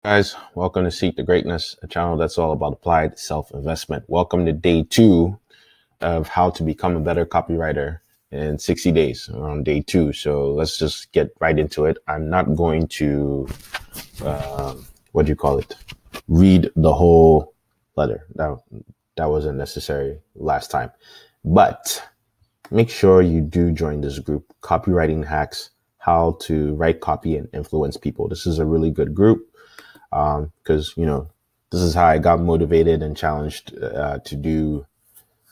Guys, welcome to Seek the Greatness, a channel that's all about applied self-investment. Welcome to day 2 of how to become a better copywriter in 60 days. We're on day 2, so let's just get right into it. I'm not going to, read the whole letter. That wasn't necessary last time. But make sure you do join this group, Copywriting Hacks, how to write copy and influence people. This is a really good group. Because this is how I got motivated and challenged to do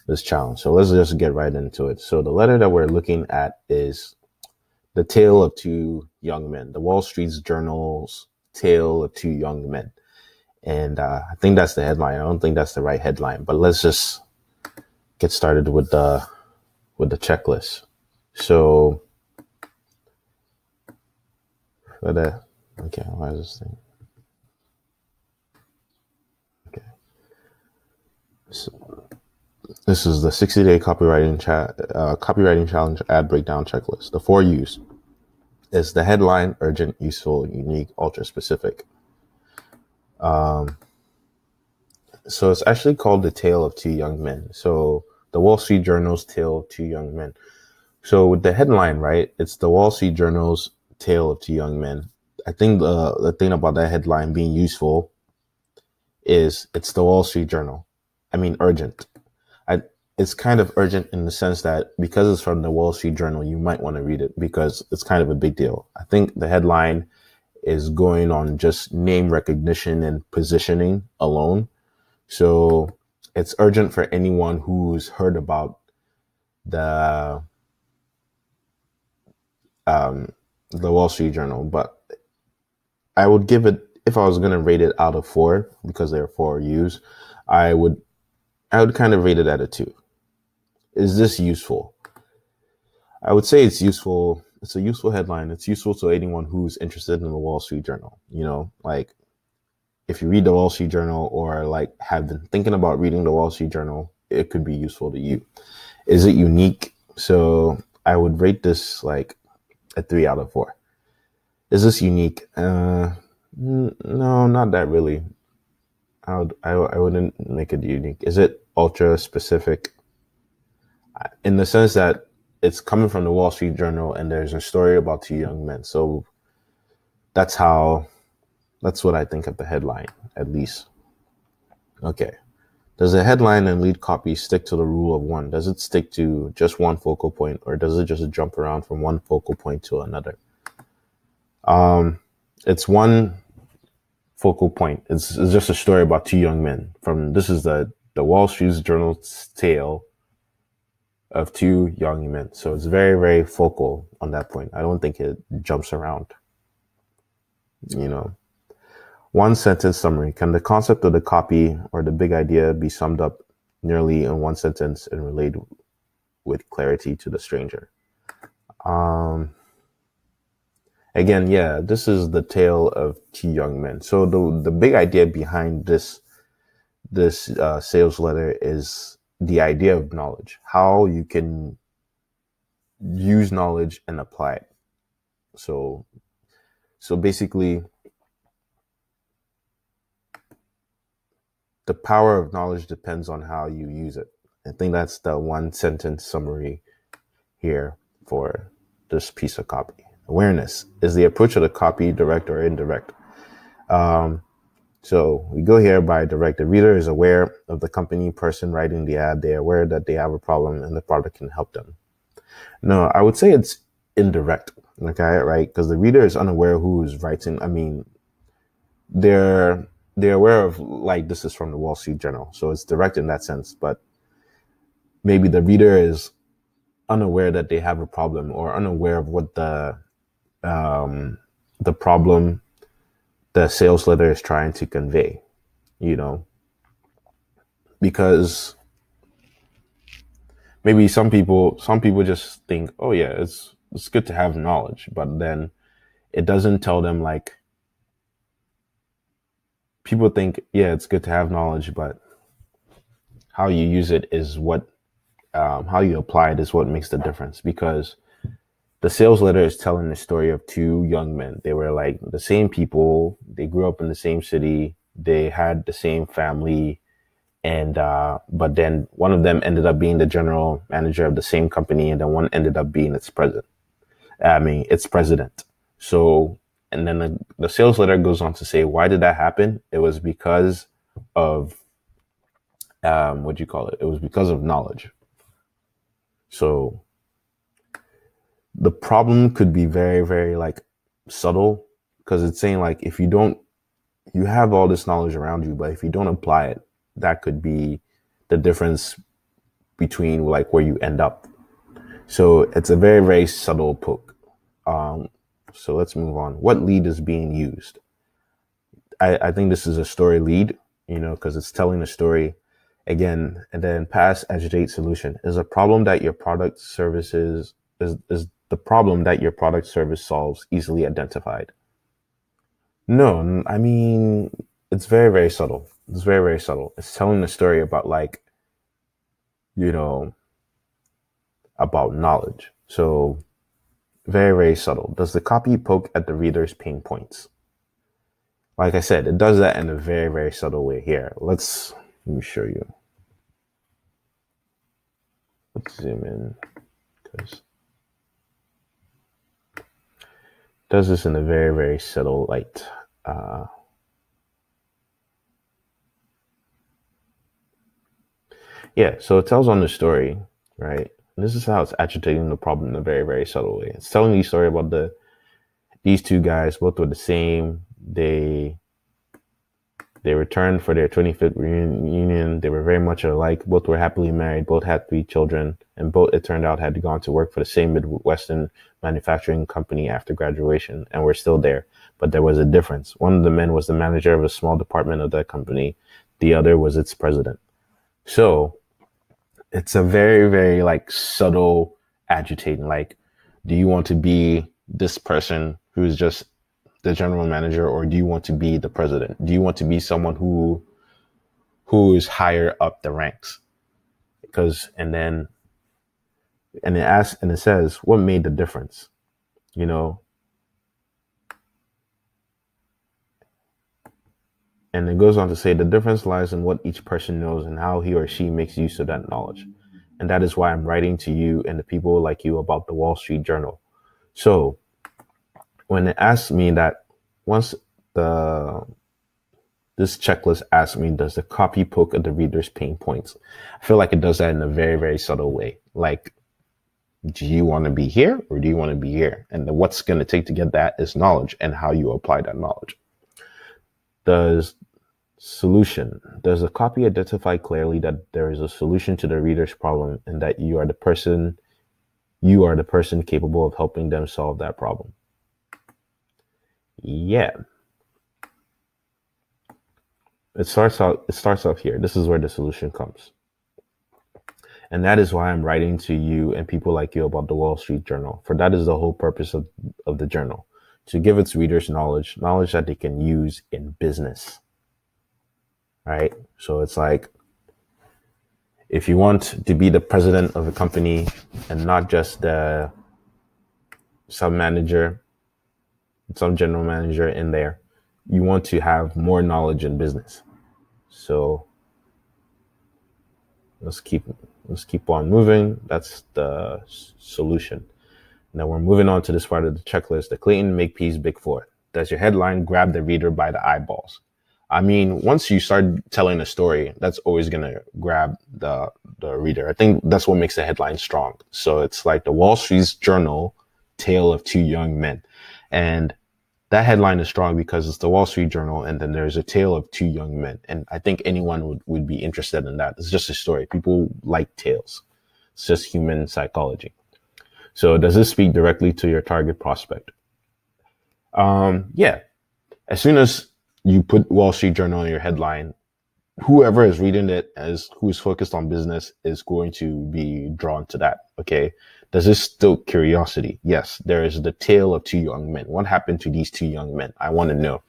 this challenge. So let's just get right into it. So the letter that we're looking at is The Tale of Two Young Men, the Wall Street Journal's Tale of Two Young Men. And I think that's the headline. I don't think that's the right headline, but let's just get started with the checklist. So why is this thing? So this is the 60-day copywriting challenge ad breakdown checklist. The 4 U's is the headline: urgent, useful, unique, ultra specific. So it's actually called The Tale of Two Young Men. So the Wall Street Journal's Tale of Two Young Men. So with the headline, right, it's the Wall Street Journal's Tale of Two Young Men. I think the thing about that headline being useful is it's the Wall Street Journal. I mean, urgent. It's kind of urgent in the sense that because it's from the Wall Street Journal, you might want to read it because it's kind of a big deal. I think the headline is going on just name recognition and positioning alone. So it's urgent for anyone who's heard about the Wall Street Journal. But I would give it, if I was going to rate it out of 4, because there are 4 U's, I would kind of rate it at a 2. Is this useful? I would say it's useful. It's a useful headline. It's useful to anyone who's interested in the Wall Street Journal. Like if you read the Wall Street Journal or like have been thinking about reading the Wall Street Journal, it could be useful to you. Is it unique? So I would rate this like a 3 out of 4. Is this unique? No, not that really. I wouldn't make it unique. Is it ultra specific? In the sense that it's coming from the Wall Street Journal and there's a story about 2 young men. So that's what I think of the headline, at least. Okay. Does the headline and lead copy stick to the rule of 1? Does it stick to just one focal point, or does it just jump around from one focal point to another? It's one focal point. It's just a story about 2 young men. This is the Wall Street Journal's tale of 2 young men. So it's very, very focal on that point. I don't think it jumps around. One sentence summary. Can the concept of the copy or the big idea be summed up nearly in one sentence and relayed with clarity to the stranger? Again, yeah, this is the tale of 2 young men. So the big idea behind this sales letter is the idea of knowledge, how you can use knowledge and apply it. So basically, the power of knowledge depends on how you use it. I think that's the one sentence summary here for this piece of copy. Awareness is the approach of the copy, direct or indirect. So we go here by direct. The reader is aware of the company, person writing the ad. They are aware that they have a problem and the product can help them. No, I would say it's indirect. Okay, right? Because the reader is unaware who's writing. I mean, they're aware of, like, this is from the Wall Street Journal. So it's direct in that sense. But maybe the reader is unaware that they have a problem, or unaware of what the problem the sales letter is trying to convey, because maybe some people just think, oh yeah, it's good to have knowledge, but then it doesn't tell them, like, people think, yeah, it's good to have knowledge, but how you use it is what, how you apply it is what makes the difference. Because The sales letter is telling the story of two young men. They were like the same people. They grew up in the same city. They had the same family. And, but then one of them ended up being the general manager of the same company. And then one ended up being its president. So, and then the sales letter goes on to say, why did that happen? It was because of, what do you call it? It was because of knowledge. So the problem could be very, very like subtle, because it's saying like, if you don't, you have all this knowledge around you, but if you don't apply it, that could be the difference between like where you end up. So it's a very, very subtle poke. So let's move on. What lead is being used? I think this is a story lead, because it's telling a story again. And then pass, agitate, solution is a problem that your product services is the problem that your product service solves easily identified. No, I mean, it's very, very subtle. It's very, very subtle. It's telling a story about like, you know, about knowledge. So very, very subtle. Does the copy poke at the reader's pain points? Like I said, it does that in a very, very subtle way. Here, let me show you. Let's zoom in, because it does this in a very, very subtle light. Yeah, so it tells on the story, right? And this is how it's agitating the problem in a very, very subtle way. It's telling the story about these two guys, both were the same. They returned for their 25th reunion. They were very much alike. Both were happily married. Both had 3 children, and both, it turned out, had gone to work for the same Midwestern manufacturing company after graduation, and were still there. But there was a difference. One of the men was the manager of a small department of that company. The other was its president. So it's a very, very like subtle agitating. Like, do you want to be this person who's just the general manager, or do you want to be the president? Do you want to be someone who is higher up the ranks? Because and it says, what made the difference? And it goes on to say, the difference lies in what each person knows and how he or she makes use of that knowledge. And that is why I'm writing to you and the people like you about the Wall Street Journal. So when it asked me that, once this checklist asks me, does the copy poke at the reader's pain points? I feel like it does that in a very, very subtle way. Like, do you want to be here or do you want to be here? And what's going to take to get that is knowledge and how you apply that knowledge. Does the copy identify clearly that there is a solution to the reader's problem and that you are the person capable of helping them solve that problem? Yeah. It starts off here. This is where the solution comes. And that is why I'm writing to you and people like you about the Wall Street Journal. For that is the whole purpose of the journal, to give its readers knowledge that they can use in business. Right? So it's like, if you want to be the president of a company and not just some general manager in there, you want to have more knowledge in business. So let's keep on moving. That's the solution. Now we're moving on to this part of the checklist, the Clayton Makepeace Big Four. Does your headline grab the reader by the eyeballs? I mean, once you start telling a story, that's always going to grab the reader. I think that's what makes the headline strong. So it's like the Wall Street Journal tale of 2 young men. And that headline is strong because it's the Wall Street Journal, and then there's a tale of 2 young men. And I think anyone would be interested in that. It's just a story. People like tales. It's just human psychology. So does this speak directly to your target prospect? Yeah. As soon as you put Wall Street Journal in your headline, whoever is reading it who's focused on business is going to be drawn to that. Okay. Does this stoke curiosity? Yes. There is the tale of 2 young men. What happened to these 2 young men? I want to know,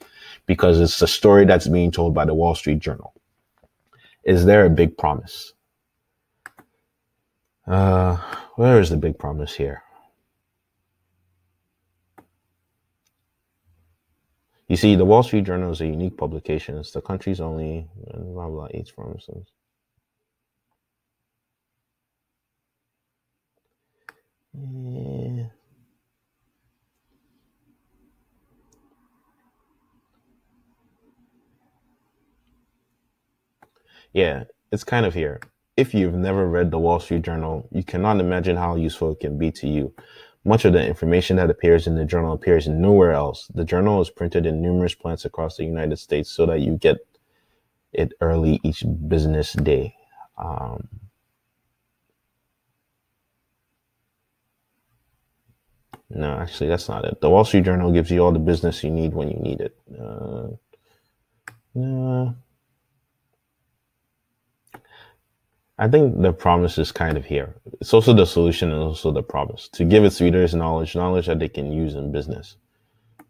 because it's a story that's being told by the Wall Street Journal. Is there a big promise? Where is the big promise here? You see, the Wall Street Journal is a unique publication. It's the country's only blah blah each for instance. Yeah, it's kind of here. If you've never read the Wall Street Journal, you cannot imagine how useful it can be to you. Much of the information that appears in the journal appears nowhere else. The journal is printed in numerous plants across the United States so that you get it early each business day. No, actually, that's not it. The Wall Street Journal gives you all the business you need when you need it. No. I think the promise is kind of here. It's also the solution and also the promise to give its readers knowledge that they can use in business.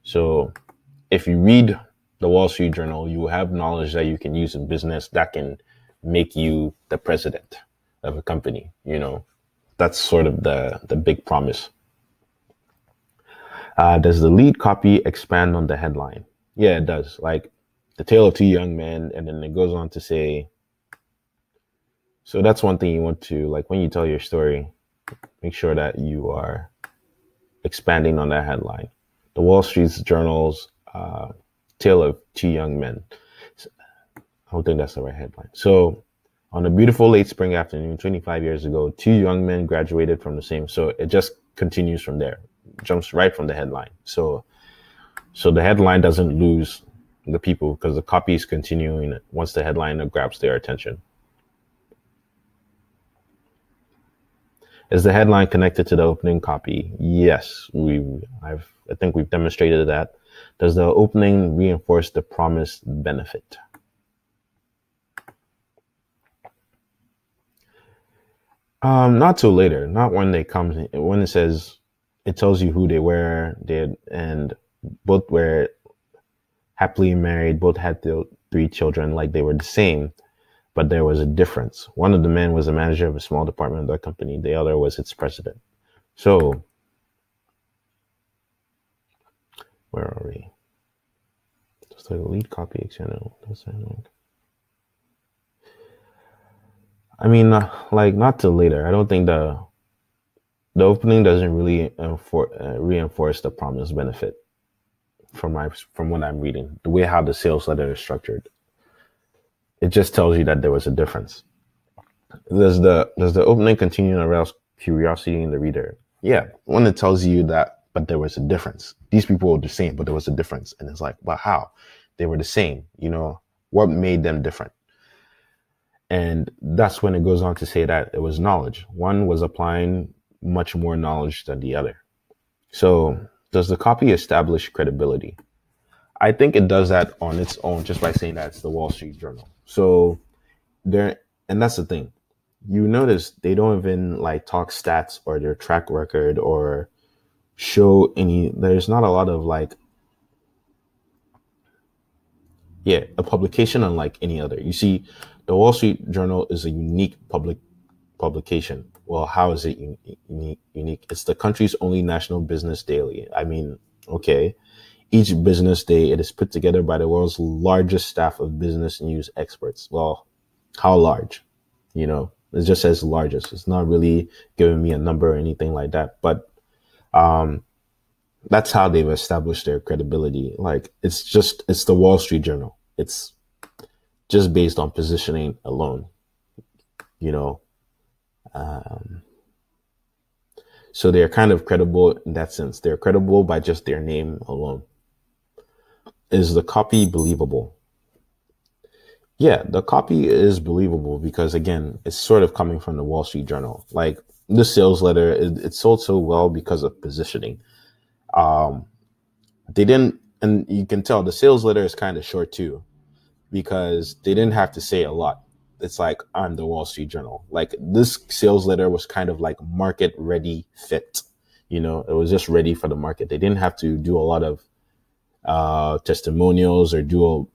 So if you read the Wall Street Journal, you have knowledge that you can use in business that can make you the president of a company. You know, that's sort of the big promise. Does the lead copy expand on the headline? Yeah, it does. Like the tale of two young men, and then it goes on to say, so that's one thing you want to, like, when you tell your story, make sure that you are expanding on that headline. The Wall Street Journal's tale of two young men. I don't think that's the right headline. So on a beautiful late spring afternoon, 25 years ago, two young men graduated from the same. So it just continues from there, jumps right from the headline. So the headline doesn't lose the people because the copy is continuing once the headline grabs their attention. Is the headline connected to the opening copy? Yes, I think we've demonstrated that. Does the opening reinforce the promised benefit? Not till later. Not when they come. When it says, it tells you who they were, and both were happily married. Both had 3 children. Like they were the same. But there was a difference. One of the men was a manager of a small department of the company. The other was its president. So, where are we? Just the lead copy channel. I mean, like not till later. I don't think the opening doesn't really reinforce the promised benefit from what I'm reading. The way how the sales letter is structured. It just tells you that there was a difference. Does the opening continue to arouse curiosity in the reader? Yeah, when it tells you that, but there was a difference. These people were the same, but there was a difference. And it's like, but how? They were the same, you know, what made them different? And that's when it goes on to say that it was knowledge. One was applying much more knowledge than the other. So does the copy establish credibility? I think it does that on its own just by saying that it's the Wall Street Journal. So there, and that's the thing. You notice they don't even like talk stats or their track record or show any. There's not a lot of like, a publication unlike any other. You see, the Wall Street Journal is a unique publication. Well, how is it unique? It's the country's only national business daily. I mean, okay. Each business day, it is put together by the world's largest staff of business news experts. Well, how large? You know, it just says largest. It's not really giving me a number or anything like that. But that's how they've established their credibility. Like, it's the Wall Street Journal. It's just based on positioning alone, you know. So they're kind of credible in that sense. They're credible by just their name alone. Is the copy believable? Yeah, the copy is believable because, again, it's sort of coming from the Wall Street Journal. Like the sales letter, it sold so well because of positioning. They didn't, and you can tell the sales letter is kind of short too, because they didn't have to say a lot. It's like, I'm the Wall Street Journal. Like this sales letter was kind of like market ready fit. You know, it was just ready for the market. They didn't have to do a lot of testimonials or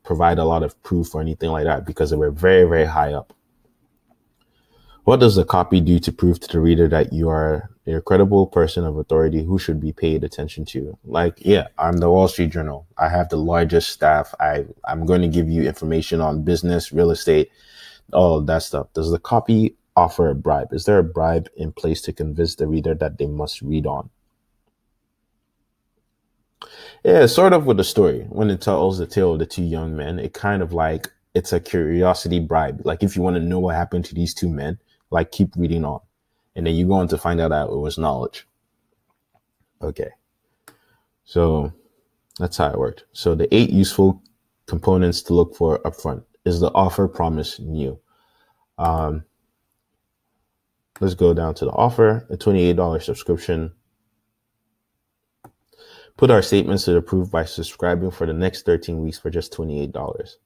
provide a lot of proof or anything like that because they were very, very high up. What does the copy do to prove to the reader that you are You're a credible person of authority who should be paid attention to. Like, yeah, I'm the Wall Street Journal. I have the largest staff. I'm going to give you information on business, real estate, all of that stuff. Does the copy offer a bribe? Is there a bribe in place to convince the reader that they must read on? Yeah, sort of with the story. When it tells the tale of the two young men, it kind of like it's a curiosity bribe. Like if you want to know what happened to these two men, like keep reading on. And then you go on to find out that it was knowledge. Okay. So that's how it worked. So the 8 useful components to look for upfront. Is the offer promise new? Let's go down to the offer, a $28 subscription. Put our statements to approve by subscribing for the next 13 weeks for just $28.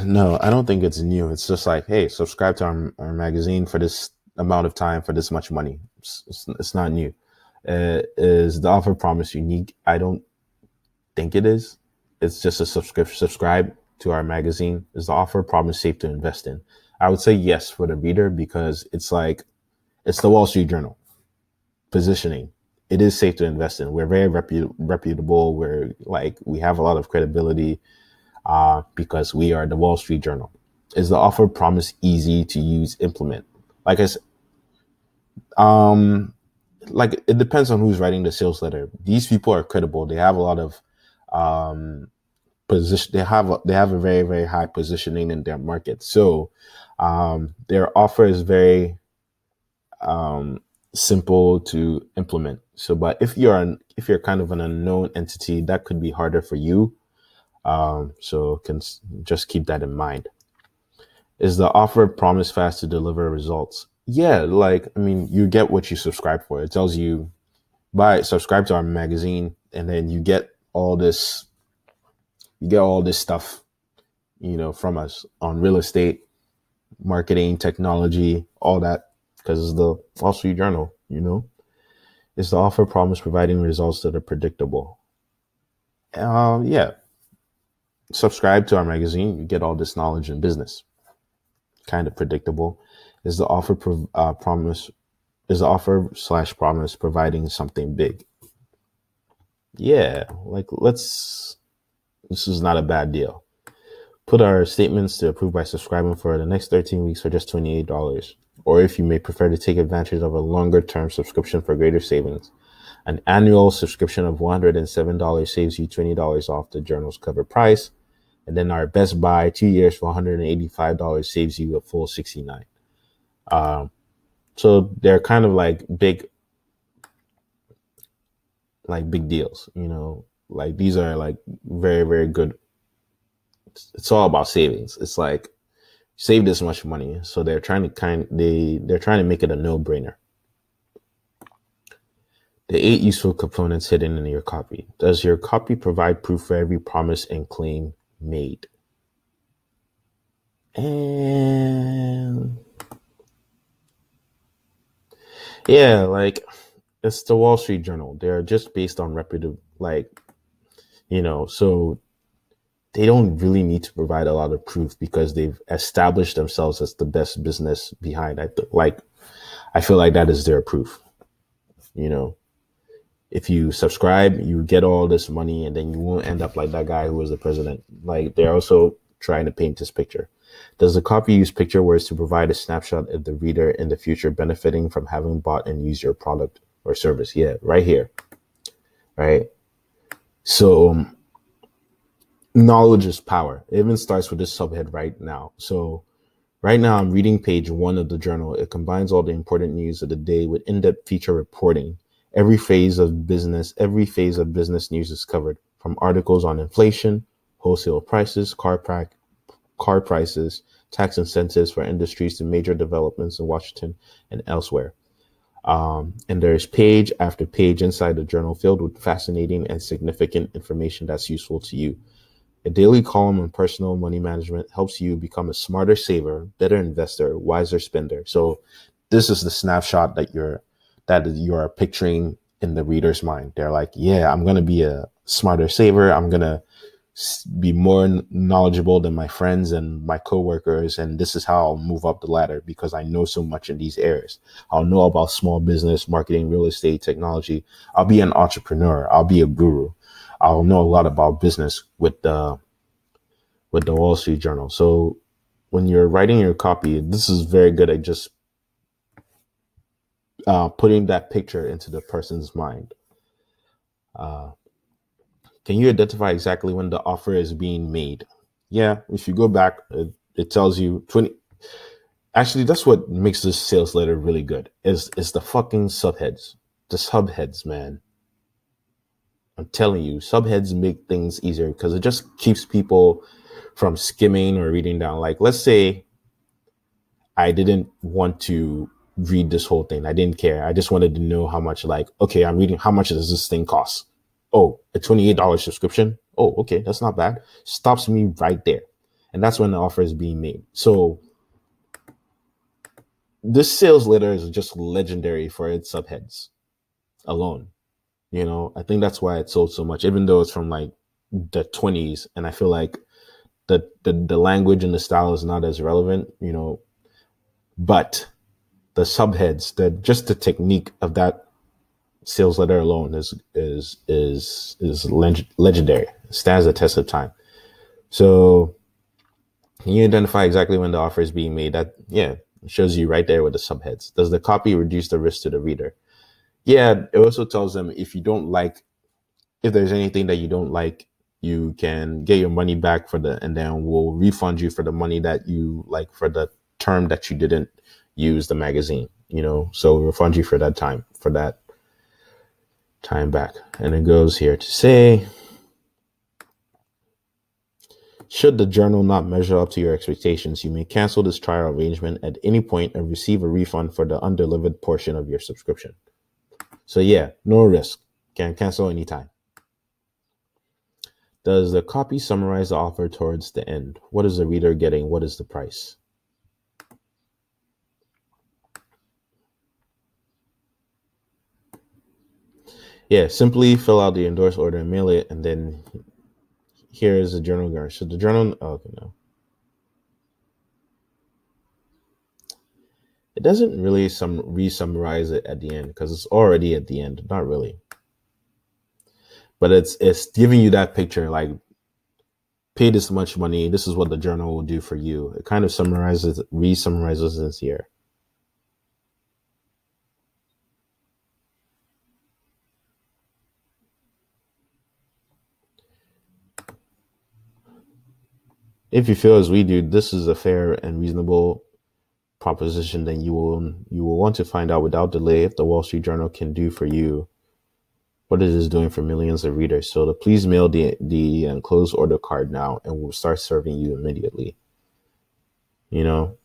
No, I don't think it's new. It's just like, hey, subscribe to our magazine for this amount of time for this much money. It's not new. Is the offer promise unique? I don't think it is. It's just a subscribe to our magazine. Is the offer promise safe to invest in? I would say yes for the reader, because it's like, it's the Wall Street Journal positioning. It is safe to invest in. We're very reputable. We have a lot of credibility because we are the Wall Street Journal. Is the offer promise easy to use, implement? Like I said, like it depends on who's writing the sales letter. These people are credible. They have a lot of position. They have a very, very high positioning in their market. So their offer is very simple to implement. So, but if you're kind of an unknown entity, that could be harder for you. So can just keep that in mind. Is the offer promise fast to deliver results? Yeah, like, I mean, you get what you subscribe for. It tells you, subscribe to our magazine, and then you get all this stuff, from us on real estate, marketing, technology, all that, because it's the Wall Street Journal, Is the offer promise providing results that are predictable? Yeah. Subscribe to our magazine, you get all this knowledge in business. Kind of predictable. Is the offer promise providing something big? Yeah, like this is not a bad deal. Put our statements to approve by subscribing for the next 13 weeks for just $28. Or if you may prefer to take advantage of a longer term subscription for greater savings, an annual subscription of $107 saves you $20 off the journal's cover price. And then our best buy, 2 years for $185 saves you a full $69. So they're kind of like big deals, like these are like very, very good. It's all about savings. It's like, save this much money. So they're trying to they're trying to make it a no-brainer. The 8 useful components hidden in your copy. Does your copy provide proof for every promise and claim made? And yeah, like, it's the Wall Street Journal. They're just based on reputable, so they don't really need to provide a lot of proof because they've established themselves as the best business behind. I feel like that is their proof. If you subscribe, you get all this money, and then you won't end up like that guy who was the president. Like, they're also trying to paint this picture. Does the copy use picture words to provide a snapshot of the reader in the future benefiting from having bought and used your product or service? Yeah, right here. Right. So knowledge is power. It even starts with this subhead right now. So right now I'm reading page 1 of the journal. It combines all the important news of the day with in-depth feature reporting. Every phase of business news is covered, from articles on inflation, wholesale prices, car prices, tax incentives for industries, to major developments in Washington and elsewhere. And there's page after page inside the journal filled with fascinating and significant information that's useful to you. A daily column on personal money management helps you become a smarter saver, better investor, wiser spender. So this is the snapshot that you're picturing in the reader's mind. They're like, yeah, I'm going to be a smarter saver. I'm going to be more knowledgeable than my friends and my coworkers, and this is how I'll move up the ladder because I know so much in these areas. I'll know about small business, marketing, real estate, technology. I'll be an entrepreneur. I'll be a guru. I'll know a lot about business with the Wall Street Journal. So when you're writing your copy, this is very good at just putting that picture into the person's mind. Can you identify exactly when the offer is being made? Yeah, if you go back, it tells you 20. Actually, that's what makes this sales letter really good. Is the fucking subheads. The subheads, man. I'm telling you, subheads make things easier because it just keeps people from skimming or reading down. Like, let's say I didn't want to read this whole thing. I didn't care. I just wanted to know how much, like, okay, I'm reading, how much does this thing cost? Oh, a $28 subscription. Oh, okay, that's not bad. Stops me right there. And that's when the offer is being made. So this sales letter is just legendary for its subheads alone. You know, I think that's why it sold so much, even though it's from like the 20s. And I feel like the language and the style is not as relevant, you know, but the subheads, just the technique of that sales letter alone is legendary. It stands the test of time. So can you identify exactly when the offer is being made? That, yeah, it shows you right there with the subheads. Does the copy reduce the risk to the reader? Yeah, it also tells them if there's anything that you don't like, you can get your money back and then we'll refund you for the money that you like for the term that you didn't use the magazine, you know, so we'll refund you for that time back. And it goes here to say, should the journal not measure up to your expectations, you may cancel this trial arrangement at any point and receive a refund for the undelivered portion of your subscription. So yeah, no risk. Can cancel anytime. Does the copy summarize the offer towards the end? What is the reader getting? What is the price? Yeah, simply fill out the endorsed order and mail it, and then here is the journal guard. So the journal, okay, no. It doesn't really re-summarize it at the end because it's already at the end. Not really. But it's giving you that picture, like, pay this much money. This is what the journal will do for you. It kind of re-summarizes this here. If you feel as we do, this is a fair and reasonable proposition, then you will want to find out without delay if the Wall Street Journal can do for you what it is doing for millions of readers. So please mail the enclosed order card now, and we'll start serving you immediately. You know,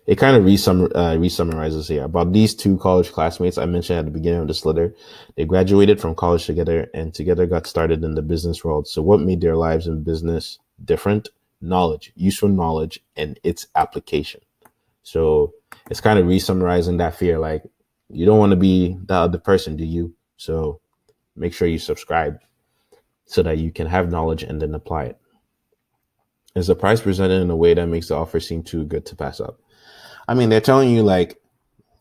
it kind of re-summarizes here about these two college classmates I mentioned at the beginning of this letter. They graduated from college together and together got started in the business world. So what made their lives in business different? Knowledge, useful knowledge, and its application. So it's kind of re-summarizing that fear. Like, you don't want to be the other person, do you? So make sure you subscribe so that you can have knowledge and then apply it. Is the price presented in a way that makes the offer seem too good to pass up? I mean, they're telling you like,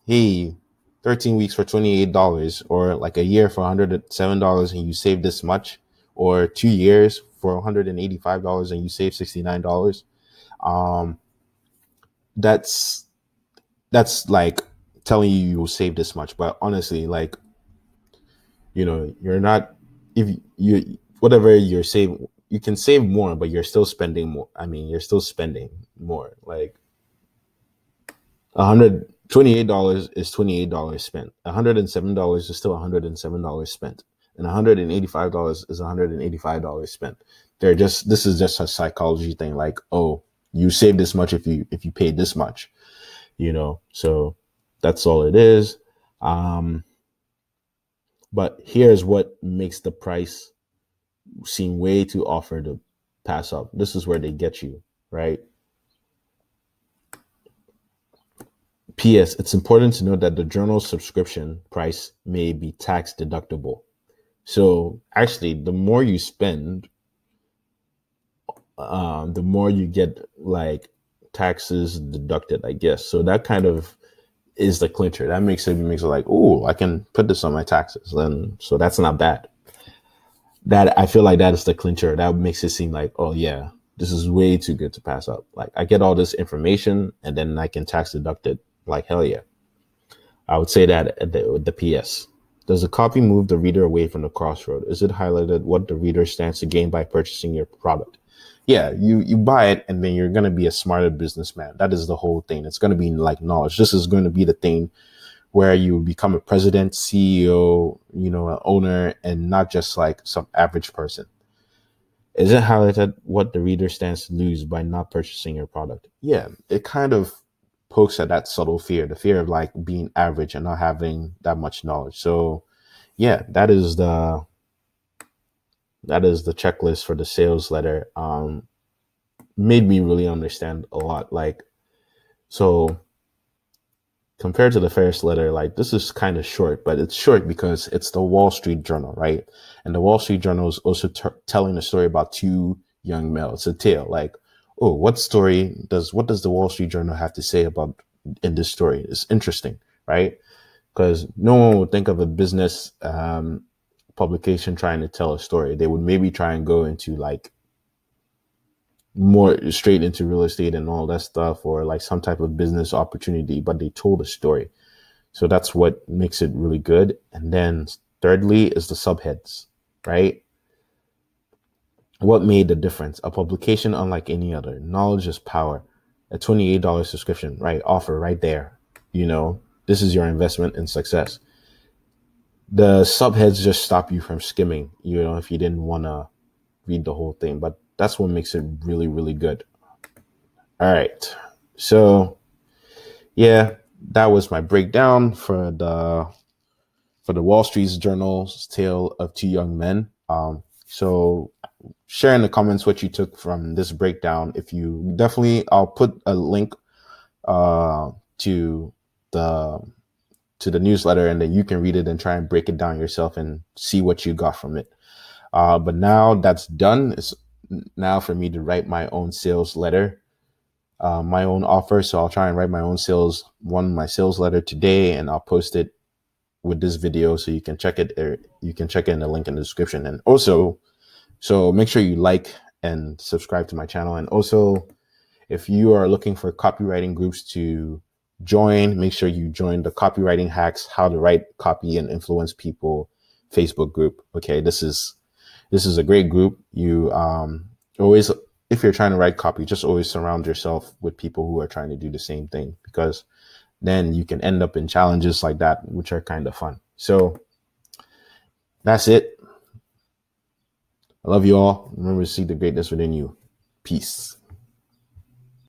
hey, 13 weeks for $28, or like a year for $107 and you save this much, or 2 years for $185 and you save $69. That's like telling you will save this much. But honestly, like, you know, you're not, if you, whatever you're saving, you can save more, but you're still spending more. I mean, you're still spending more. Like, $128 is $28 spent. $107 is still $107 spent. And $185 is $185 spent. This is just a psychology thing. Like, oh, you save this much if you paid this much, you know. So that's all it is. But here's what makes the price seem way too offer to pass up. This is where they get you, right? P.S. It's important to note that the journal subscription price may be tax deductible. So actually, the more you spend, the more you get like taxes deducted, I guess. So that kind of is the clincher. That makes it like, oh, I can put this on my taxes, and so that's not bad. That I feel like that is the clincher. That makes it seem like, oh yeah, this is way too good to pass up. Like I get all this information, and then I can tax deduct it. Like hell yeah. I would say that at the PS. Does the copy move the reader away from the crossroad? Is it highlighted what the reader stands to gain by purchasing your product? Yeah, you buy it and then you're gonna be a smarter businessman. That is the whole thing. It's gonna be like knowledge. This is going to be the thing where you become a president, CEO, an owner, and not just like some average person. Is it highlighted what the reader stands to lose by not purchasing your product? Yeah, it kind of pokes at that subtle fear, the fear of like being average and not having that much knowledge. So yeah, that is the checklist for the sales letter. Made me really understand a lot. Like, so compared to the first letter, like this is kind of short, but it's short because it's the Wall Street Journal, right? And the Wall Street Journal is also telling a story about two young men. It's a tale. Like, oh, what does the Wall Street Journal have to say about in this story? It's interesting, right? Because no one would think of a business publication trying to tell a story. They would maybe try and go into like more straight into real estate and all that stuff, or like some type of business opportunity, but they told a story. So that's what makes it really good. And then thirdly is the subheads, right? What made the difference? A publication unlike any other. Knowledge is power. A $28 subscription, right? Offer right there. This is your investment in success. The subheads just stop you from skimming, if you didn't want to read the whole thing. But that's what makes it really, really good. All right. So yeah, that was my breakdown for the Wall Street Journal's Tale of Two Young Men. So share in the comments what you took from this breakdown. If you definitely, I'll put a link to the newsletter, and then you can read it and try and break it down yourself and see what you got from it. But now that's done. It's now for me to write my own sales letter, my own offer. So I'll try and write my own my sales letter today, and I'll post it with this video so you can check it, or you can check it in the link in the description. And also, so make sure you like and subscribe to my channel. And also, if you are looking for copywriting groups to join, make sure you join the Copywriting Hacks, How to Write Copy and Influence People Facebook group. Okay, this is a great group. You always, if you're trying to write copy, just always surround yourself with people who are trying to do the same thing, because then you can end up in challenges like that, which are kind of fun. So that's it. I love you all. Remember to see the greatness within you. Peace.